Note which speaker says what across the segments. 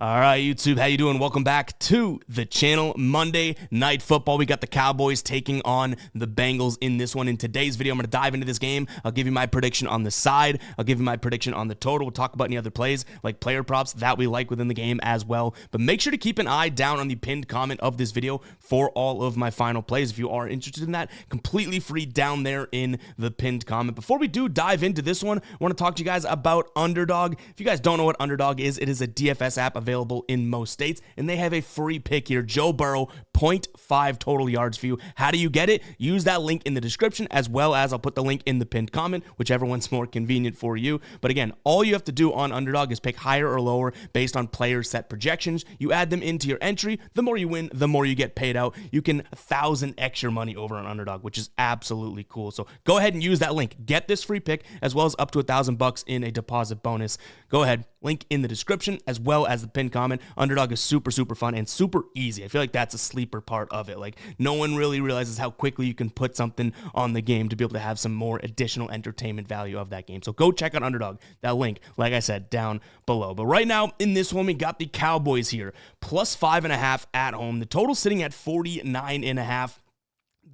Speaker 1: All right, YouTube, how you doing? Welcome back to the channel. Monday Night Football. We got the Cowboys taking on the Bengals in this one. In today's video, I'm going to dive into this game. I'll give you my prediction on the side. I'll give you my prediction on the total. We'll talk about any other plays, like player props that we like within the game as well. But make sure to keep an eye down on the pinned comment of this video for all of my final plays. If you are interested in that, completely free down there in the pinned comment. Before we do dive into this one, I want to talk to you guys about Underdog. If you guys don't know what Underdog is, it is a DFS app available in most states, and they have a free pick here. Joe Burrow, 0.5 total yards for you. How do you get it? Use that link in the description, as well as I'll put the link in the pinned comment, whichever one's more convenient for you. But again, all you have to do on Underdog is pick higher or lower based on player set projections. You add them into your entry. The more you win, the more you get paid out. You can 1,000x your money over on Underdog, which is absolutely cool. So go ahead and use that link. Get this free pick, as well as up to $1,000 in a deposit bonus. Go ahead, link in the description, as well as the pinned comment. Underdog is super fun and super easy. I feel like that's a sleeper part of it. Like, no one really realizes how quickly you can put something on the game to be able to have some more additional entertainment value of that game. So go check out Underdog. That link, like I said, down below. But right now in this one, we got the Cowboys here, plus 5.5 at home. The total sitting at 49.5.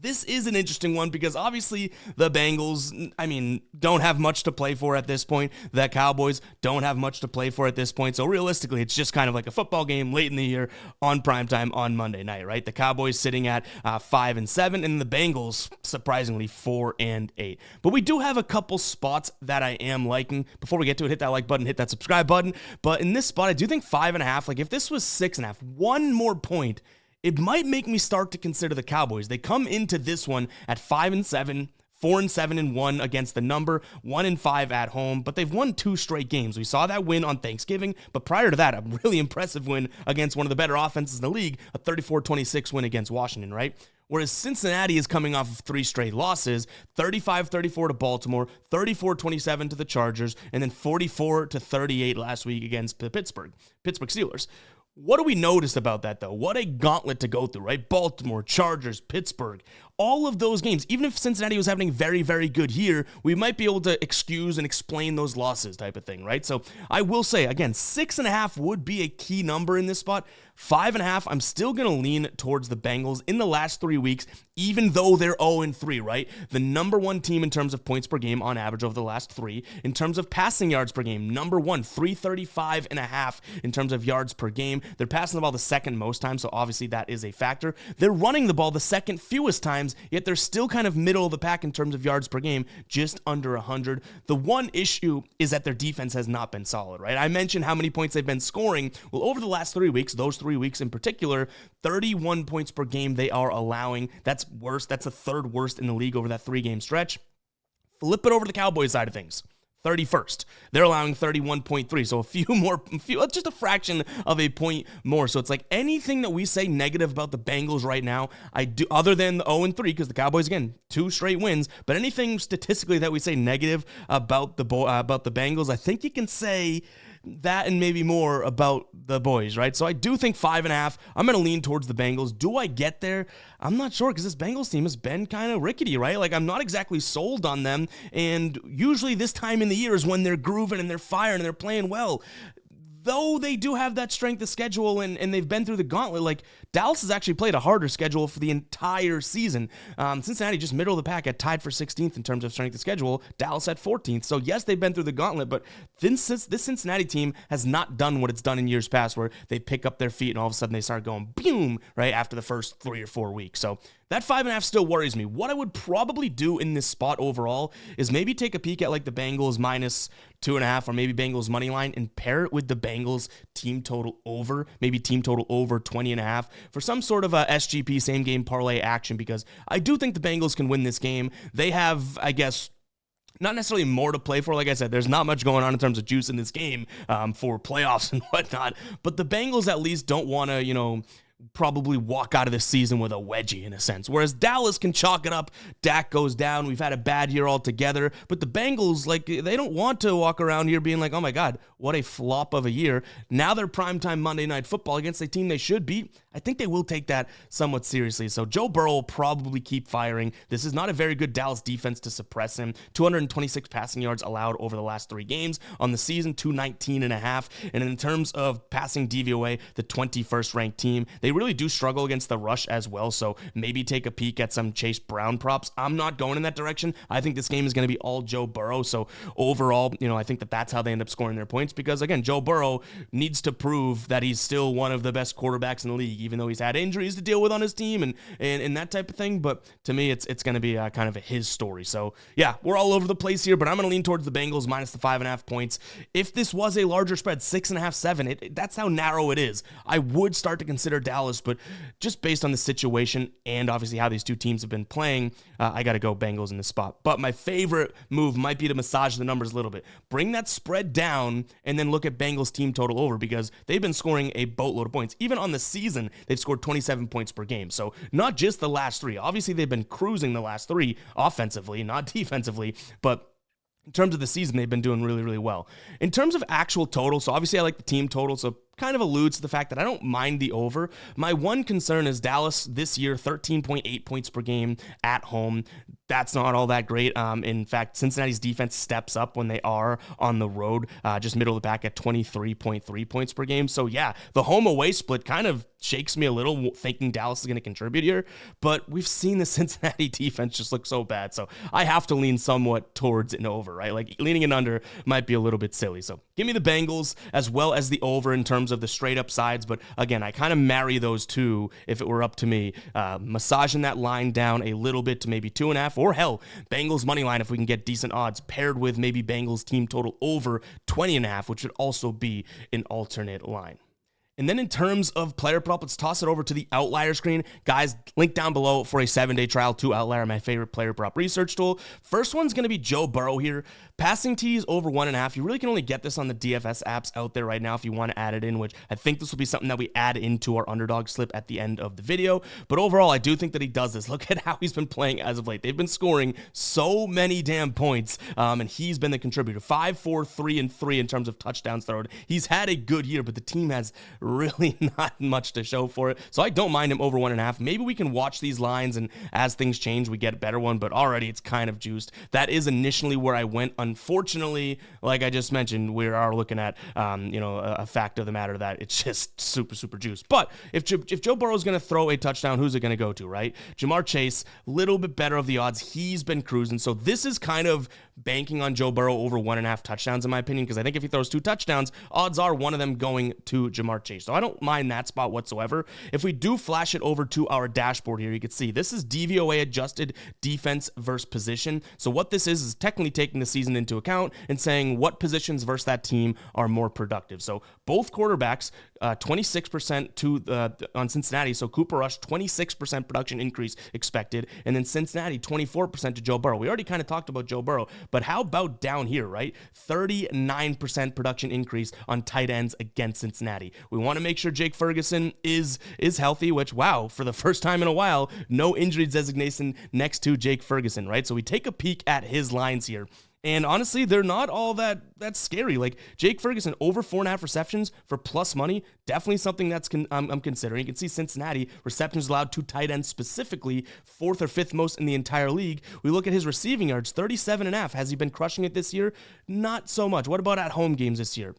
Speaker 1: This is an interesting one because obviously the Bengals, don't have much to play for at this point. The Cowboys don't have much to play for at this point. So realistically, it's just kind of like a football game late in the year on primetime on Monday night, right? The Cowboys sitting at 5-7, and the Bengals, surprisingly, 4-8. But we do have a couple spots that I am liking. Before we get to it, hit that like button, hit that subscribe button. But in this spot, I do think 5.5, like if this was 6.5, one more point, it might make me start to consider the Cowboys. They come into this one at 5-7, 4-7-1 against the number, 1-5 at home, but they've won 2 straight games. We saw that win on Thanksgiving, but prior to that, a really impressive win against one of the better offenses in the league, a 34-26 win against Washington, right? Whereas Cincinnati is coming off of 3 straight losses, 35-34 to Baltimore, 34-27 to the Chargers, and then 44-38 last week against the Pittsburgh Steelers. What do we notice about that, though? What a gauntlet to go through, right? Baltimore, Chargers, Pittsburgh, all of those games. Even if Cincinnati was having very good here, we might be able to excuse and explain those losses type of thing, right? So I will say, again, 6.5 would be a key number in this spot. 5.5, I'm still going to lean towards the Bengals in the last 3 weeks, even though they're 0-3, right? The number one team in terms of points per game on average over the last 3. In terms of passing yards per game, number one, 335.5 in terms of yards per game. They're passing the ball the second most times, so obviously that is a factor. They're running the ball the second fewest times, yet they're still kind of middle of the pack in terms of yards per game, just under 100. The one issue is that their defense has not been solid, right? I mentioned how many points they've been scoring. Well, over the last 3 weeks, those 3 weeks in particular, 31 points per game they are allowing. That's worse. That's the third worst in the league over that 3-game stretch. Flip it over to the Cowboys side of things. 31st. They're allowing 31.3, so just a fraction of a point more. So it's like anything that we say negative about the Bengals right now, I do, other than the 0-3, because the Cowboys, again, 2 straight wins, but anything statistically that we say negative about the Bengals, I think you can say that and maybe more about the boys, right? So I do think 5.5. I'm going to lean towards the Bengals. Do I get there? I'm not sure, because this Bengals team has been kind of rickety, right? Like, I'm not exactly sold on them, and usually this time in the year is when they're grooving and they're firing and they're playing well. Though they do have that strength of schedule and they've been through the gauntlet, like Dallas has actually played a harder schedule for the entire season. Cincinnati just middle of the pack, at tied for 16th in terms of strength of schedule. Dallas at 14th. So yes, they've been through the gauntlet, but this Cincinnati team has not done what it's done in years past, where they pick up their feet and all of a sudden they start going boom right after the first 3 or 4 weeks. So that 5.5 still worries me. What I would probably do in this spot overall is maybe take a peek at like the Bengals minus 2.5, or maybe Bengals money line, and pair it with the Bengals team total over, maybe team total over 20.5 for some sort of a SGP same game parlay action, because I do think the Bengals can win this game. They have, I guess, not necessarily more to play for. Like I said, there's not much going on in terms of juice in this game for playoffs and whatnot, but the Bengals at least don't want to, probably walk out of this season with a wedgie in a sense. Whereas Dallas can chalk it up. Dak goes down. We've had a bad year altogether. But the Bengals, like, they don't want to walk around here being like, oh my God, what a flop of a year. Now they're primetime Monday Night Football against a team they should beat. I think they will take that somewhat seriously. So Joe Burrow will probably keep firing. This is not a very good Dallas defense to suppress him. 226 passing yards allowed over the last 3 games. On the season, 219.5. And in terms of passing DVOA, the 21st ranked team. They really do struggle against the rush as well. So maybe take a peek at some Chase Brown props. I'm not going in that direction. I think this game is going to be all Joe Burrow. So overall, I think that that's how they end up scoring their points because, again, Joe Burrow needs to prove that he's still one of the best quarterbacks in the league, even though he's had injuries to deal with on his team and that type of thing. But to me, it's going to be kind of his story. So yeah, we're all over the place here, but I'm going to lean towards the Bengals minus the 5.5 points. If this was a larger spread, 6.5, 7, that's how narrow it is. I would start to consider Dallas, but just based on the situation and obviously how these two teams have been playing, I got to go Bengals in this spot. But my favorite move might be to massage the numbers a little bit. Bring that spread down and then look at Bengals team total over because they've been scoring a boatload of points. Even on the season, they've scored 27 points per game. So not just the last 3. Obviously, they've been cruising the last 3 offensively, not defensively, but in terms of the season, they've been doing really, really well. In terms of actual total, so obviously I like the team total, so kind of alludes to the fact that I don't mind the over. My one concern is Dallas this year, 13.8 points per game at home. That's not all that great. In fact, Cincinnati's defense steps up when they are on the road, just middle of the pack at 23.3 points per game. So yeah, the home-away split kind of shakes me a little thinking Dallas is going to contribute here, but we've seen the Cincinnati defense just look so bad. So I have to lean somewhat towards an over, right? Like leaning an under might be a little bit silly. So give me the Bengals as well as the over in terms of the straight up sides. But again, I kind of marry those two if it were up to me, massaging that line down a little bit to maybe 2.5 or hell, Bengals money line if we can get decent odds paired with maybe Bengals team total over 20.5, which would also be an alternate line. And then in terms of player prop, let's toss it over to the outlier screen. Guys, link down below for a 7-day trial to Outlier, my favorite player prop research tool. First one's going to be Joe Burrow here. Passing TDs over 1.5. You really can only get this on the DFS apps out there right now if you want to add it in, which I think this will be something that we add into our Underdog slip at the end of the video. But overall, I do think that he does this. Look at how he's been playing as of late. They've been scoring so many damn points, and he's been the contributor. 5, 4, 3, and 3 in terms of touchdowns thrown. He's had a good year, but the team has really not much to show for it. So I don't mind him over 1.5. Maybe we can watch these lines, and as things change, we get a better one, but already it's kind of juiced. That is initially where I went. Unfortunately, like I just mentioned, we are looking at, a fact of the matter that it's just super, super juiced. But if Joe Burrow is going to throw a touchdown, who's it going to go to, right? Jamar Chase, little bit better of the odds. He's been cruising. So this is kind of banking on Joe Burrow over 1.5 touchdowns, in my opinion, because I think if he throws 2 touchdowns, odds are one of them going to Jamar Chase. So I don't mind that spot whatsoever. If we do flash it over to our dashboard here, you can see this is DVOA adjusted defense versus position. So what this is technically taking the season into account and saying what positions versus that team are more productive. So both quarterbacks, 26% on Cincinnati. So Cooper Rush, 26% production increase expected. And then Cincinnati, 24% to Joe Burrow. We already kind of talked about Joe Burrow, but how about down here, right? 39% production increase on tight ends against Cincinnati. We want to make sure Jake Ferguson is healthy, which, wow, for the first time in a while, no injury designation next to Jake Ferguson, right? So we take a peek at his lines here. And honestly, they're not all that scary. Like Jake Ferguson, over 4.5 receptions for plus money, definitely something that's I'm considering. You can see Cincinnati, receptions allowed to tight ends specifically, 4th or 5th most in the entire league. We look at his receiving yards, 37.5. Has he been crushing it this year? Not so much. What about at home games this year?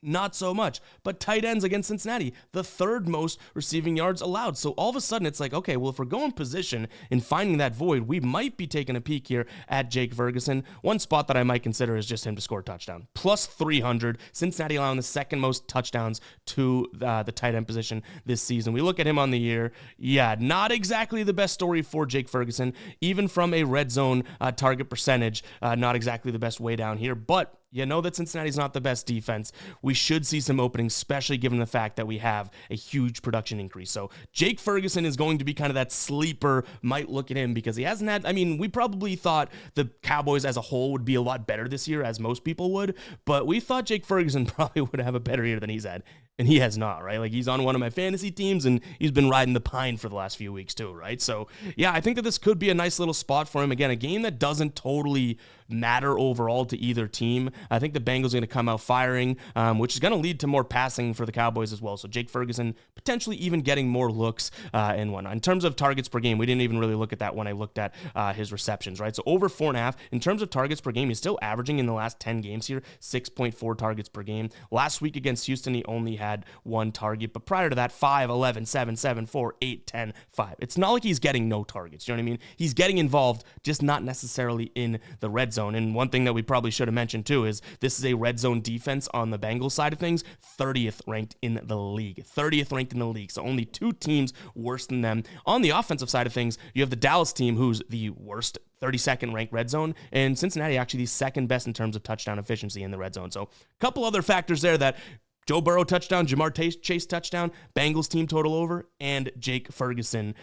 Speaker 1: Not so much. But tight ends against Cincinnati, the 3rd most receiving yards allowed. So all of a sudden, it's like, okay, well, if we're going position and finding that void, we might be taking a peek here at Jake Ferguson. One spot that I might consider is just him to score a touchdown. Plus 300. Cincinnati allowing the 2nd most touchdowns to the tight end position this season. We look at him on the year. Yeah, not exactly the best story for Jake Ferguson. Even from a red zone target percentage, not exactly the best way down here. But you know that Cincinnati's not the best defense. We should see some openings, especially given the fact that we have a huge production increase. So Jake Ferguson is going to be kind of that sleeper, might look at him because he hasn't had, we probably thought the Cowboys as a whole would be a lot better this year, as most people would, but we thought Jake Ferguson probably would have a better year than he's had. And he has not, right? Like, he's on one of my fantasy teams, and he's been riding the pine for the last few weeks too, right? So, yeah, I think that this could be a nice little spot for him. Again, a game that doesn't totally matter overall to either team. I think the Bengals are going to come out firing, which is going to lead to more passing for the Cowboys as well. So Jake Ferguson potentially even getting more looks and whatnot. In terms of targets per game, we didn't even really look at that when I looked at his receptions, right? So over 4.5. In terms of targets per game, he's still averaging in the last 10 games here, 6.4 targets per game. Last week against Houston, he only had 1 target, but prior to that, 5, 11, 7, 7, 4, 8, 10, 5. It's not like he's getting no targets, you know what I mean? He's getting involved, just not necessarily in the red zone. And one thing that we probably should have mentioned too is this is a red zone defense on the Bengals side of things, 30th ranked in the league. 30th ranked in the league, so only 2 teams worse than them. On the offensive side of things, you have the Dallas team, who's the worst, 32nd ranked red zone, and Cincinnati actually the second best in terms of touchdown efficiency in the red zone. So a couple other factors there that Joe Burrow touchdown, Jamar Chase touchdown, Bengals team total over, and Jake Ferguson,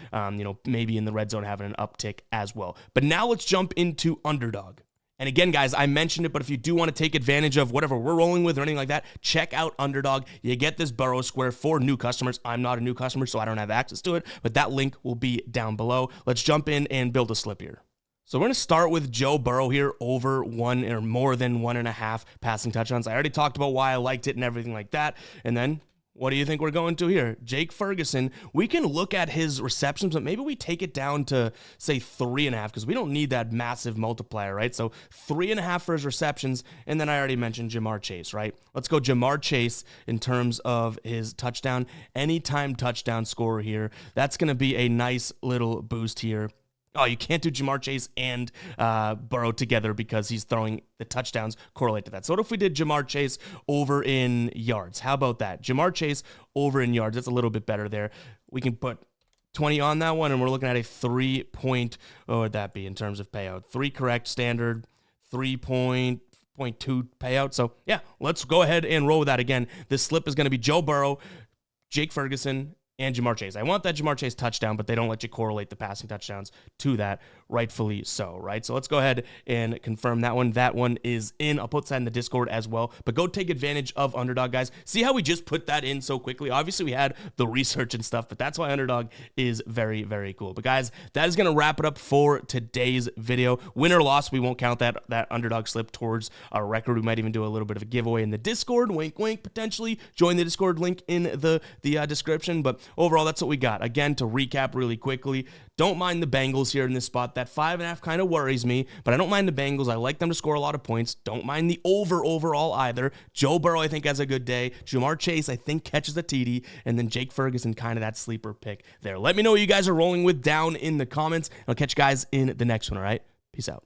Speaker 1: maybe in the red zone having an uptick as well. But now let's jump into Underdog. And again, guys, I mentioned it, but if you do want to take advantage of whatever we're rolling with or anything like that, check out Underdog. You get this Burrow Square for new customers. I'm not a new customer, so I don't have access to it, but that link will be down below. Let's jump in and build a slip here. So we're going to start with Joe Burrow here over 1 or more than 1.5 passing touchdowns. I already talked about why I liked it and everything like that. And then what do you think we're going to here? Jake Ferguson, we can look at his receptions, but maybe we take it down to, say, 3.5, because we don't need that massive multiplier, right? So 3.5 for his receptions, and then I already mentioned Jamar Chase, right? Let's go Jamar Chase in terms of his touchdown. Anytime touchdown scorer here. That's going to be a nice little boost here. Oh, you can't do Jamar Chase and Burrow together because he's throwing the touchdowns correlate to that. So what if we did Jamar Chase over in yards? How about that? Jamar Chase over in yards. That's a little bit better there. We can put 20 on that one, and we're looking at a 3-point, what would that be in terms of payout? 3 correct standard, 3.2 payout. So, yeah, let's go ahead and roll with that again. This slip is going to be Joe Burrow, Jake Ferguson, and Jamar Chase. I want that Jamar Chase touchdown, but they don't let you correlate the passing touchdowns to that, rightfully so, right? So let's go ahead and confirm that one. That one is in. I'll put that in the Discord as well, but go take advantage of Underdog, guys. See how we just put that in so quickly? Obviously, we had the research and stuff, but that's why Underdog is very, very cool. But guys, that is going to wrap it up for today's video. Win or loss, we won't count that Underdog slip towards our record. We might even do a little bit of a giveaway in the Discord. Wink, wink, potentially. Join the Discord link in the description, but overall, that's what we got. Again, to recap really quickly, don't mind the Bengals here in this spot. That 5.5 kind of worries me, but I don't mind the Bengals. I like them to score a lot of points. Don't mind the over overall either. Joe Burrow, I think, has a good day. Jamar Chase, I think, catches a TD, and then Jake Ferguson, kind of that sleeper pick there. Let me know what you guys are rolling with down in the comments. I'll catch you guys in the next one, all right? Peace out.